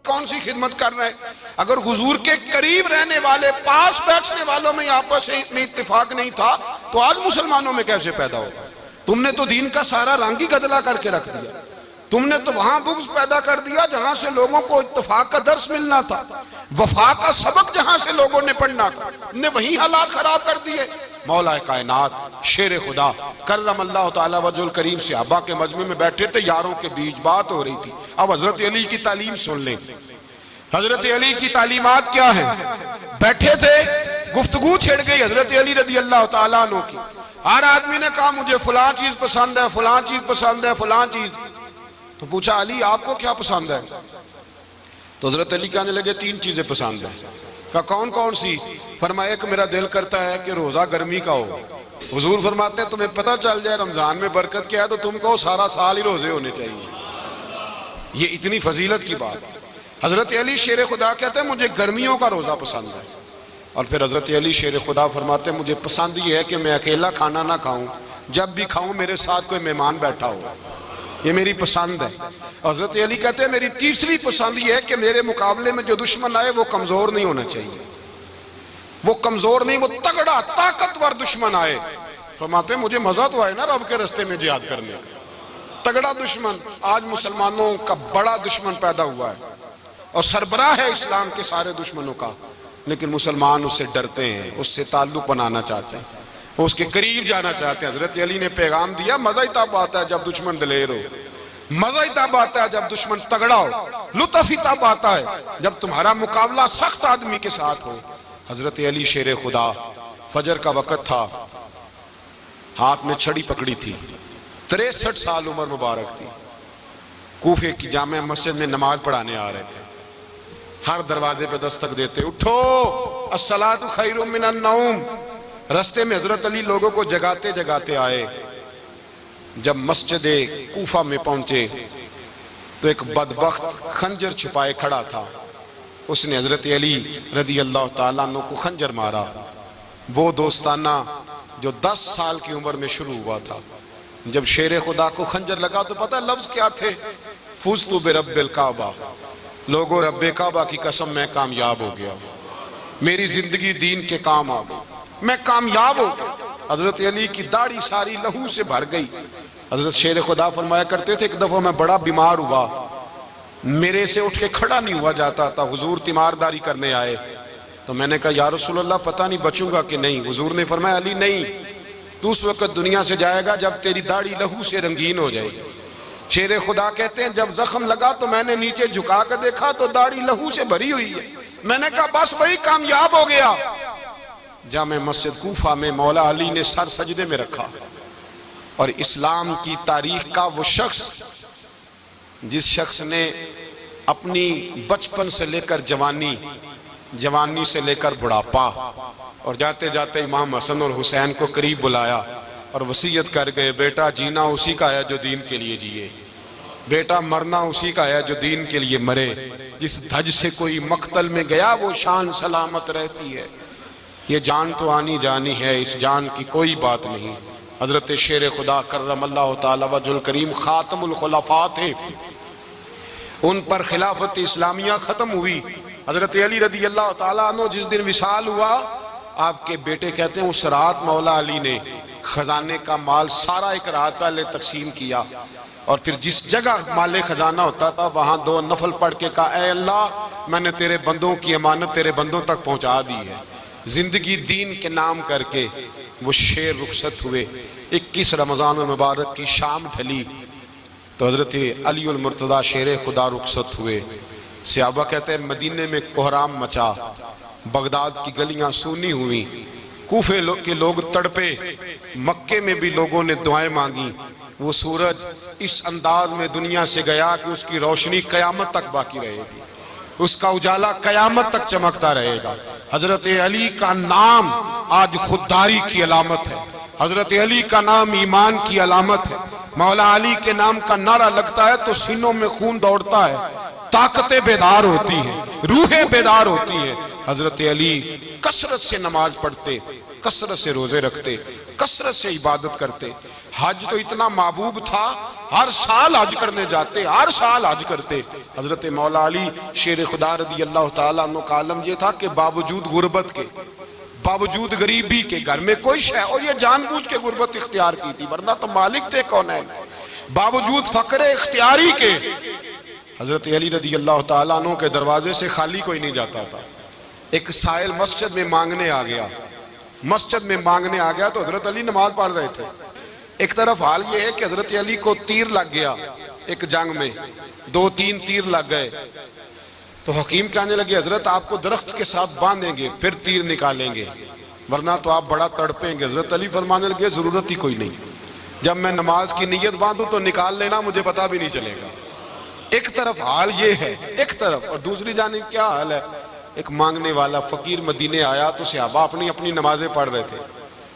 कौन सी खिदमत कर रहे हैं। अगर हुजूर के करीब रहने वाले पास बैठने वालों में आपस में इत्तेफाक नहीं था तो आज मुसलमानों में कैसे पैदा होगा? तुमने तो दीन का सारा रंग ही गदला करके रख दिया, तुमने तो वहां बुग़्ज़ पैदा कर दिया जहां से लोगों को इत्तेफाक का दर्स मिलना था, वफा का सबक जहां से लोगों ने पढ़ना था, ने वही हालात खराब कर दिए। मौला कायनात शेर खुदा करम अल्लाह ताला वजहुल करीम सहाबा के मजमे में बैठे थे, यारों के बीच बात हो रही थी। अब हजरत अली की तालीम सुन लें, हजरत अली की तालीमात क्या है? बैठे थे, गुफ्तगू छिड़ गई हजरत अली रदी अल्लाह ताला अन्हु की। हर आदमी ने कहा मुझे फलां चीज पसंद है, फलां चीज पसंद है, फलां चीज। तो पूछा अली आपको क्या पसंद है? तो हजरत अली कहने लगे तीन चीजें पसंद है। कहा कौन कौन सी? फरमाया एक मेरा दिल करता है कि रोजा गर्मी का हो। हुजूर फरमाते हैं तुम्हें पता चल जाए रमजान में बरकत क्या है तो तुम कहो सारा साल ही रोजे होने चाहिए, ये इतनी फजीलत की बात। हजरत अली शेर खुदा कहते हैं मुझे गर्मियों का रोजा पसंद है। और फिर हजरत अली शेर खुदा फरमाते हैं मुझे पसंद ये है कि मैं अकेला खाना ना खाऊं, जब भी खाऊं मेरे साथ कोई मेहमान बैठा हो, ये मेरी पसंद है। हजरत अली कहते हैं मेरी तीसरी पसंद ये है कि मेरे मुकाबले में जो दुश्मन आए वो कमजोर नहीं होना चाहिए, वो कमजोर नहीं, वो तगड़ा ताकतवर दुश्मन आए। फरमाते हैं मुझे मजा तो आए ना रब के रास्ते में जिहाद करने का। तगड़ा दुश्मन, आज मुसलमानों का बड़ा दुश्मन पैदा हुआ है और सरबराह है इस्लाम के सारे दुश्मनों का, लेकिन मुसलमान उससे डरते हैं, उससे ताल्लुक बनाना चाहते हैं, उसके करीब जाना चाहते हैं। हजरत अली ने पैगाम दिया मजा ही तब आता है जब दुश्मन दलेर हो, मजा ही तब आता है जब दुश्मन तगड़ा हो, लुत्फ ही तब आता है जब तुम्हारा मुकाबला सख्त आदमी के साथ हो। हजरत अली शेर खुदा, फजर का वक़्त था, हाथ में छड़ी पकड़ी थी, 63 साल उम्र मुबारक थी, कूफे की जामे मस्जिद में नमाज पढ़ाने आ रहे थे। हर दरवाजे पे दस्तक देते उठो अस्सलातु खैरुम मिनन नौम। रास्ते में हजरत अली लोगों को जगाते जगाते आए। जब मस्जिद कूफा में पहुंचे तो एक बदबख्त खंजर छुपाए खड़ा था। उसने हजरत अली रदी अल्लाह ताला अन्हु को खंजर मारा। वो दोस्ताना जो 10 साल की उम्र में शुरू हुआ था। जब शेर खुदा को खंजर लगा तो पता लफ्ज क्या थे? फुज़्तु बिरब्बिल काबा, लोगों रब्बे काबा की कसम मैं कामयाब हो गया, मेरी जिंदगी दीन के काम आ गई, मैं कामयाब हो गया। हजरत अली की दाढ़ी सारी लहू से भर गई। हजरत शेर खुदा फरमाया करते थे, एक दफा मैं बड़ा बीमार हुआ, मेरे से उठ के खड़ा नहीं हुआ जाता था। हुजूर तीमारदारी करने आए तो मैंने कहा या रसूल अल्लाह पता नहीं बचूंगा कि नहीं। हुजूर ने फरमाया अली नहीं, तू उस वक्त दुनिया से जाएगा जब तेरी दाढ़ी लहू से रंगीन हो जाएगी। शेर खुदा कहते हैं जब जख्म लगा तो मैंने नीचे झुका कर देखा तो दाढ़ी लहू से भरी हुई है। मैंने कहा बस वही कामयाब हो गया। जामे मस्जिद कूफा में मौला अली ने सर सजदे में रखा और इस्लाम की तारीख का वो शख्स जिस शख्स ने अपनी बचपन से लेकर जवानी, जवानी से लेकर बुढ़ापा और जाते जाते इमाम हसन और हुसैन को करीब बुलाया और वसीयत कर गए, बेटा जीना उसी का है जो दीन के लिए जिए, बेटा मरना उसी का है जो दीन के लिए मरे। जिस धज से कोई मक्तल में गया वो शान सलामत रहती है। ये जान तो आनी जानी है, इस जान की कोई बात नहीं। हजरत शेर खुदा कर्रमल्लाहु ताला वजहुल करीम खातमुल खुलफा थे, उन पर खिलाफत इस्लामिया खत्म हुई। हजरत अली रदी अल्लाह ताला अन्हु जिस दिन विसाल हुआ, आपके बेटे कहते हैं उस रात मौला अली ने खजाने का माल सारा एक रात पहले तकसीम किया और फिर जिस जगह माले खजाना होता था वहां 2 नफल पढ़ के कहा, ऐ अल्लाह मैंने तेरे बंदों की अमानत तेरे बंदों तक पहुंचा दी है। जिंदगी दीन के नाम करके वो शेर रुखसत हुए। 21 रमजान मुबारक की शाम ढली तो हजरत अली उल मुर्तज़ा शेर खुदा रुखसत हुए। सहाबा कहते हैं मदीने में कोहराम मचा, बगदाद की गलियां सूनी हुई, कूफे के लोग तड़पे, मक्के में भी लोगों ने दुआएं मांगी। वो सूरज इस अंदाज में दुनिया से गया कि उसकी रोशनी कयामत तक बाकी रहेगी, उसका उजाला कयामत तक चमकता रहेगा। हजरत अली का नाम आज खुददारी की अलामत है, हजरत अली का नाम ईमान की अलामत है। मौला अली के नाम का नारा लगता है तो सीनों में खून दौड़ता है, ताकतें बेदार होती हैं, रूहें बेदार होती हैं। हजरत अली कसरत से नमाज पढ़ते, कसरत से रोजे रखते, कसरत से इबादत करते। हज तो इतना महबूब था, हर साल हज करने जाते, हर साल हज करते। हजरत मौला अली शेर खुदा रदी अल्लाह ताला अन्हु का आलम ये था कि बावजूद गुर्बत के, बावजूद गरीबी के, घर में कोई शय, और ये जानबूझ के गुर्बत इख्तियार की थी वरना तो मालिक थे कौन है, बावजूद फकरे इख्तियारी के हजरत अली रदी अल्लाह ताला अन्हु के दरवाजे से खाली कोई नहीं जाता था। एक साइल मस्जिद में मांगने आ गया, मस्जिद में मांगने आ गया तो हजरत अली नमाज पढ़ रहे थे। एक तरफ हाल ये है कि हजरत अली को तीर लग गया, एक जंग में 2-3 तीर लग गए तो हकीम कहने लगे हजरत आपको दरख्त के साथ बांधेंगे फिर तीर निकालेंगे वरना तो आप बड़ा तड़पेंगे। हजरत अली फरमाने लगे जरूरत ही कोई नहीं, जब मैं नमाज की नीयत बांधू तो निकाल लेना, मुझे पता भी नहीं चलेगा। एक तरफ हाल ये है, एक तरफ, और दूसरी जानिब क्या हाल है, एक मांगने वाला फकीर मदीने आया तो सहाबा अपनी अपनी नमाजें पढ़ रहे थे,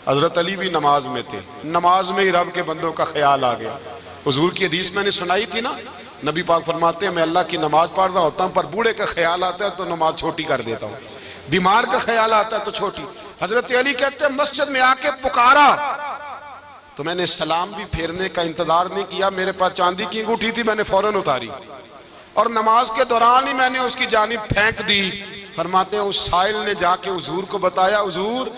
हजरत अली भी नमाज में थे। नमाज में ही रब के बंदों का ख्याल आ गया। हुजूर की हदीस मैंने सुनाई थी ना, नबी पाक फरमाते हैं मैं अल्लाह की नमाज पढ़ रहा होता हूँ पर बूढ़े का ख्याल आता है तो नमाज छोटी कर देता हूँ, बीमार का ख्याल आता है तो छोटी। हजरत अली कहते हैं मस्जिद में आके पुकारा तो मैंने सलाम भी फेरने का इंतजार नहीं किया, मेरे पास चांदी की अंगूठी थी, मैंने फौरन उतारी और नमाज के दौरान ही मैंने उसकी जानिब फेंक दी। फरमाते हैं उस साइल ने जाके हुजूर को बताया, हुजूर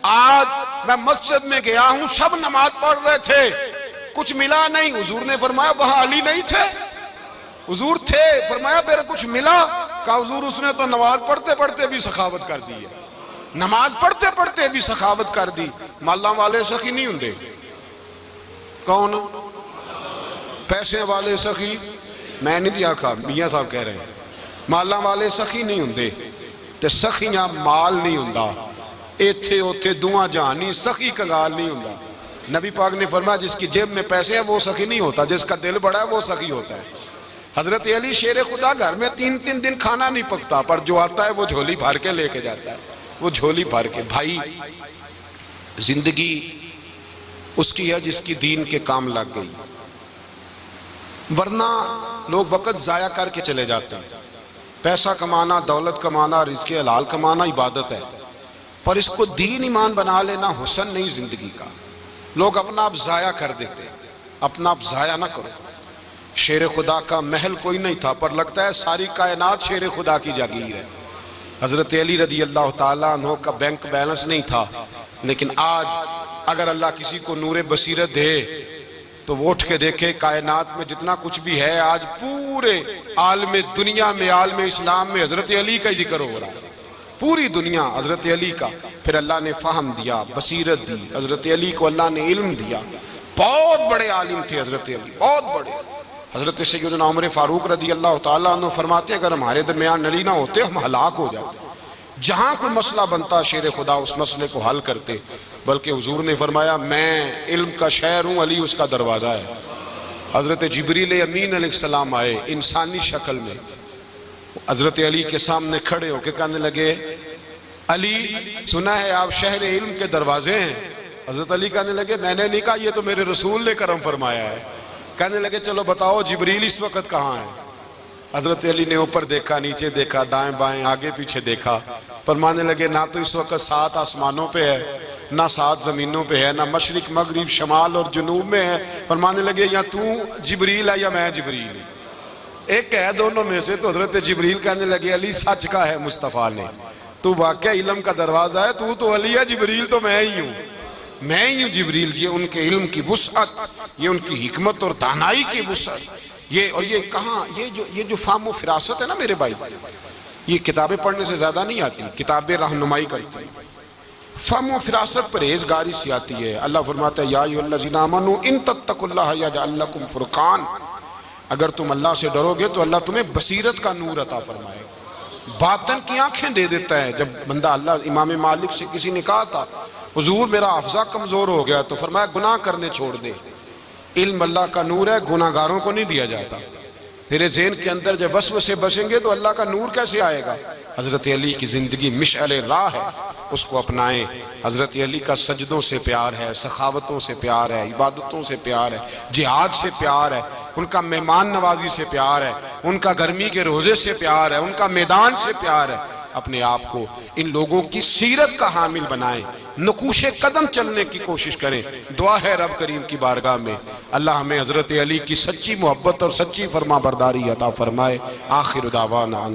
आज मैं मस्जिद में गया हूं, सब नमाज पढ़ रहे थे, कुछ मिला नहीं। हुजूर ने फरमाया वहां अली नहीं थे? हुजूर थे। फरमाया फिर कुछ मिला? कहा हुजूर उसने तो नमाज पढ़ते पढ़ते भी सखावत कर दी है, नमाज पढ़ते पढ़ते भी सखावत कर दी। माला वाले सखी नहीं होंगे, कौन पैसे वाले सखी? मैं नहीं आखा, मियां साहब कह रहे हैं माला वाले सखी नहीं होंगे ते सखियां माल नहीं होंदा, इथे उथे दुआ जहानी सखी कंगाल नहीं होंदा। नबी पाक ने फरमाया जिसकी जेब में पैसे हैं वो सखी नहीं होता, जिसका दिल बड़ा है वो सखी होता है। हजरत अली शेर खुदा घर में 3-3 दिन खाना नहीं पकता पर जो आता है वो झोली भर के लेके जाता है, वो झोली भर के। भाई जिंदगी उसकी है जिसकी दीन के काम लग गई, वरना लोग वक्त जाया करके चले जाते हैं। पैसा कमाना, दौलत कमाना, रिज़्क़ हलाल कमाना इबादत है, पर इसको दीन ईमान बना लेना हुस्न नहीं जिंदगी का। लोग अपना आप ज़ाया कर देते, अपना आप ज़ाया ना करो। शेर खुदा का महल कोई नहीं था, पर लगता है सारी कायनात शेर खुदा की जागीर है। हज़रत अली रदी अल्लाह ताला अन्हु का बैंक बैलेंस नहीं था, लेकिन आज अगर अल्लाह किसी को नूरे बसीरत दे तो वो उठ के देखे कायनात में जितना कुछ भी है, आज पूरे आलम दुनिया में, आलम इस्लाम में हज़रत अली का ही जिक्र हो रहा है, पूरी दुनिया हज़रत अली का। फिर अल्लाह ने फ़हम दिया, बसीरत दी, हज़रत अली को अल्लाह ने इल्म दिया। बहुत बड़े आलिम थे हज़रत अली, बहुत बड़े। हज़रत सैयदना उमर फारूक रदी अल्लाह ताला अन्हु फरमाते, अगर हमारे दरमियान नली ना होते हम हलाक हो जाते। जहाँ कोई मसला बनता शेर खुदा उस मसले को हल करते, बल्कि हुजूर ने फरमाया मैं इल्म का शहर हूँ, अली उसका दरवाज़ा है। हज़रत जिब्रील अमीन अलैहिस्सलाम आए इंसानी शक्ल में, हज़रत अली के सामने खड़े होकर कहने लगे, अली सुना है आप शहर इल्म के दरवाजे हैं। हज़रत अली कहने लगे मैंने नहीं कहा, ये तो मेरे रसूल ने करम फरमाया है। कहने लगे चलो बताओ जिब्रील इस वक्त कहाँ है। हज़रत अली ने ऊपर देखा, नीचे देखा, दाएं बाएं, आगे पीछे देखा, फरमाने लगे ना तो इस वक्त 7 आसमानों पे है, ना 7 ज़मीनों पे है, ना मशरिक मगरिब शमाल और जुनूब में है। फरमाने लगे या तू जिब्रील है या मैं जिब्रील, एक है दोनों में से। तो हज़रत जिब्रील कहने लगे अली सच का है मुस्तफ़ा ने, तू वाकई इल्म का दरवाज़ा है, तू तो अली है, जिब्रील तो मैं ही हूँ, मैं ही हूँ जिब्रील। ये उनके इल्म की वुसअत, ये उनकी हिकमत और दानाई की वुसअत, ये और ये कहाँ, ये जो फाहम व फिरासत है ना मेरे भाई, ये किताबें पढ़ने से ज्यादा नहीं आती, किताबें रहनुमाई करती हैं। फाहम व फिरासत परहेजगारी से आती है। अल्लाह फरमाता है या अय्युहल्लज़ीना आमनू इन तत्तकुल्लाह यजअल लकुम फुरकान, अगर तुम अल्लाह से डरोगे तो अल्लाह तुम्हें बसीरत का नूर अता फरमाएगा, बातन की आंखें दे देता है। जब बंदा अल्लाह, इमाम मालिक से किसी ने कहा था हुजूर मेरा हफ्ज़ा कमजोर हो गया, तो फरमाया गुनाह करने छोड़ दे, इल्म अल्लाह का नूर है, गुनाहगारों को नहीं दिया जाता। तेरे ज़हन के अंदर जब वसवसे बसेंगे तो अल्लाह का नूर कैसे आएगा। हज़रत अली की ज़िंदगी मिशअल राह है, उसको अपनाएं। हज़रत अली का सजदों से प्यार है, सखावतों से प्यार है, इबादतों से प्यार है, जिहाद से प्यार है, उनका मेहमान नवाजी से प्यार है, उनका गर्मी के रोज़े से प्यार है, उनका मैदान से प्यार है। अपने आप को इन लोगों की सीरत का हामिल बनाएं, नकूशे कदम चलने की कोशिश करें। दुआ है रब करीम की बारगाह में अल्लाह हमें हज़रत अली की सच्ची मोहब्बत और सच्ची फरमा बरदारी अता फरमाए। आखिर दावाना।